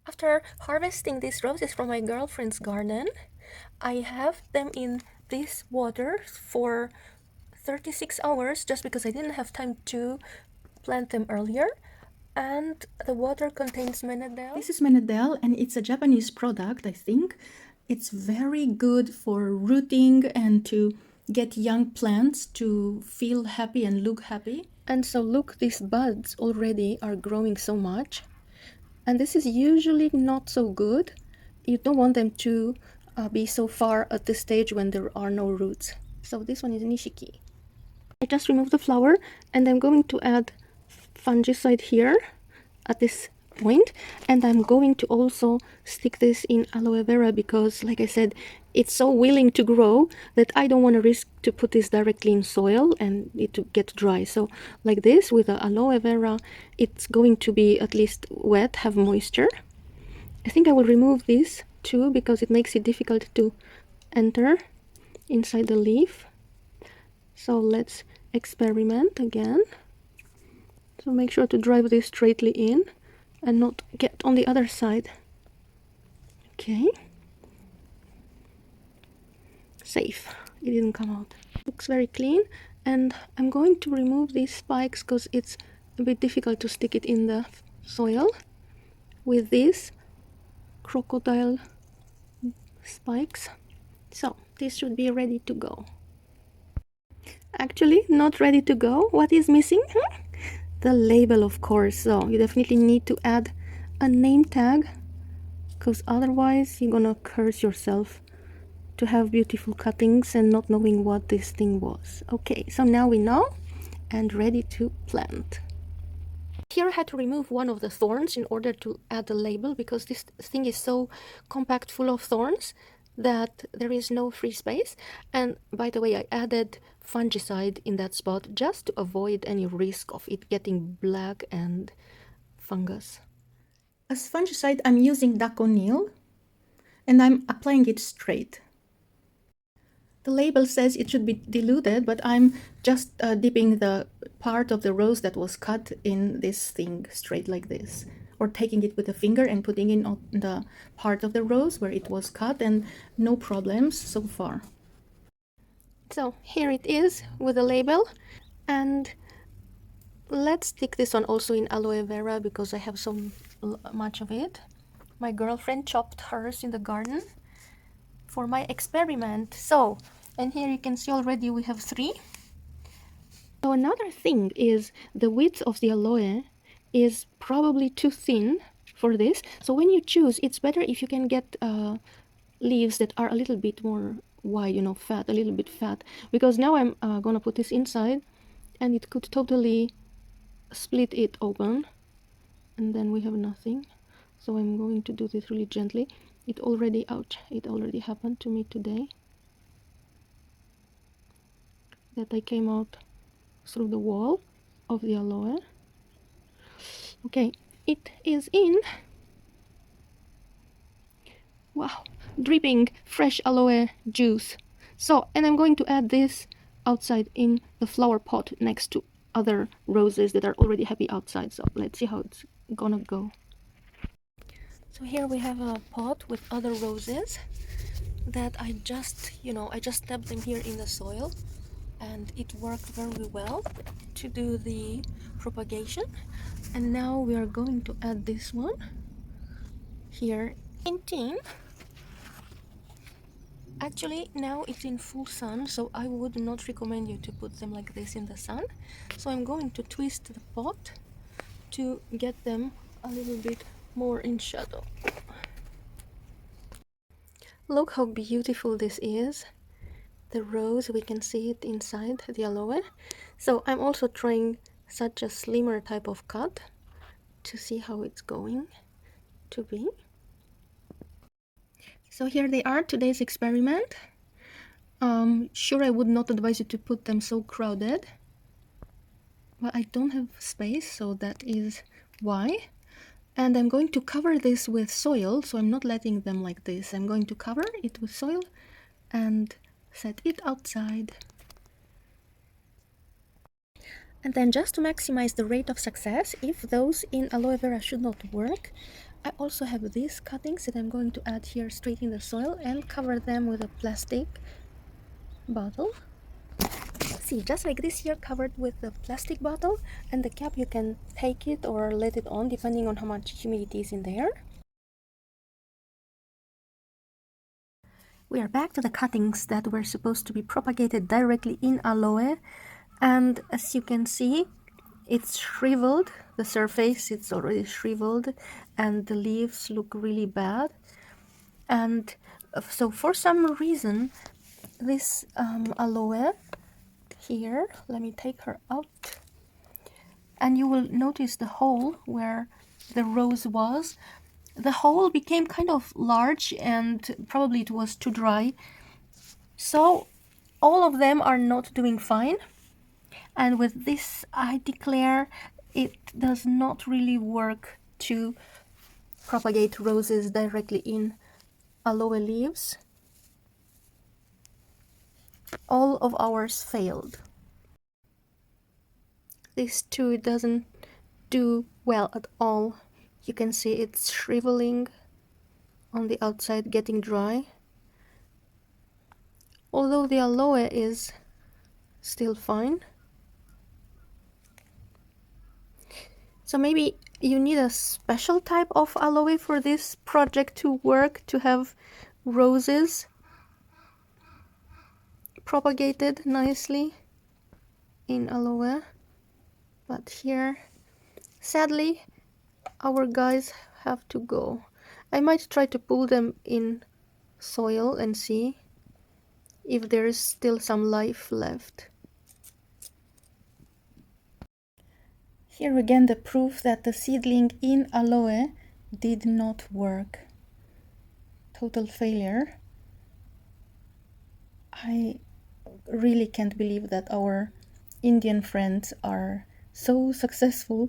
After harvesting these roses from my girlfriend's garden, I have them in this water for 36 hours just because I didn't have time to plant them earlier. And the water contains menadel. This is menadel, and it's a Japanese product, I think. It's very good for rooting and to get young plants to feel happy and look happy. And so look, these buds already are growing so much. And this is usually not so good. You don't want them to be so far at this stage when there are no roots. So this one is Nishiki. I just removed the flower and I'm going to add fungicide here at this point, and I'm going to also stick this in aloe vera because, like I said, it's so willing to grow that I don't want to risk to put this directly in soil and it to get dry. So like this with the aloe vera, it's going to be at least wet, have moisture. I think I will remove this too because it makes it difficult to enter inside the leaf. So let's experiment again. So make sure to drive this straightly in and not get on the other side. Okay. Safe. It didn't come out. Looks very clean. And I'm going to remove these spikes because it's a bit difficult to stick it in the soil with these crocodile spikes. So this should be ready to go. Actually, not ready to go. What is missing? The label, of course. So you definitely need to add a name tag because otherwise you're gonna curse yourself to have beautiful cuttings and not knowing what this thing was. Okay, so now we know and ready to plant. Here I had to remove one of the thorns in order to add the label because this thing is so compact full of thorns that there is no free space. And by the way, I added fungicide in that spot just to avoid any risk of it getting black and fungus. As fungicide, I'm using Daconil and I'm applying it straight. The label says it should be diluted, but I'm just dipping the part of the rose that was cut in this thing straight like this, or taking it with a finger and putting in on the part of the rose where it was cut, and no problems so far. So here it is with the label, and let's stick this one also in aloe vera because I have so much of it. My girlfriend chopped hers in the garden for my experiment. So, and here you can see already we have 3. So another thing is the width of the aloe is probably too thin for this. So when you choose, it's better if you can get leaves that are a little bit more wide, you know, fat, a little bit fat. Because now I'm gonna put this inside and it could totally split it open and then we have nothing. So I'm going to do this really gently. It already, ouch, it already happened to me today. That I came out through the wall of the aloe. Okay, it is in. Wow, dripping fresh aloe juice. So, and I'm going to add this outside in the flower pot next to other roses that are already happy outside. So let's see how it's gonna go. So here we have a pot with other roses that I just, I just tapped them here in the soil and it worked very well to do the propagation. And now we are going to add this one here in tin. Actually, now it's in full sun, so I would not recommend you to put them like this in the sun. So I'm going to twist the pot to get them a little bit more in shadow. Look how beautiful this is. The rose, we can see it inside the aloe. So I'm also trying such a slimmer type of cut to see how it's going to be. So here they are, today's experiment. Sure, I would not advise you to put them so crowded, but I don't have space, so that is why. And I'm going to cover this with soil, so I'm not letting them like this. I'm going to cover it with soil and set it outside. And then just to maximize the rate of success, if those in aloe vera should not work, I also have these cuttings that I'm going to add here straight in the soil and cover them with a plastic bottle. See, just like this here, covered with the plastic bottle, and the cap you can take it or let it on depending on how much humidity is in there. We are back to the cuttings that were supposed to be propagated directly in aloe, and as you can see, it's shriveled. The surface, it's already shriveled, and the leaves look really bad. And so for some reason, this aloe here, let me take her out, and you will notice the hole where the rose was. The hole became kind of large, and probably it was too dry. So all of them are not doing fine. And with this, I declare it does not really work to propagate roses directly in aloe leaves. All of ours failed. This too doesn't do well at all. You can see it's shriveling on the outside, getting dry. Although the aloe is still fine. So maybe you need a special type of aloe for this project to work, to have roses propagated nicely in aloe. But here, sadly, our guys have to go. I might try to pull them in soil and see if there is still some life left. Here again, the proof that the seedling in aloe did not work. Total failure. I really can't believe that our Indian friends are so successful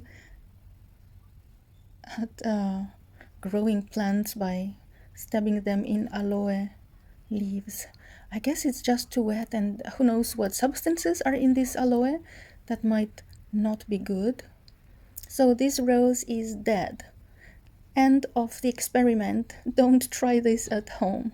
at growing plants by stabbing them in aloe leaves. I guess it's just too wet, and who knows what substances are in this aloe that might not be good. So this rose is dead. End of the experiment. Don't try this at home.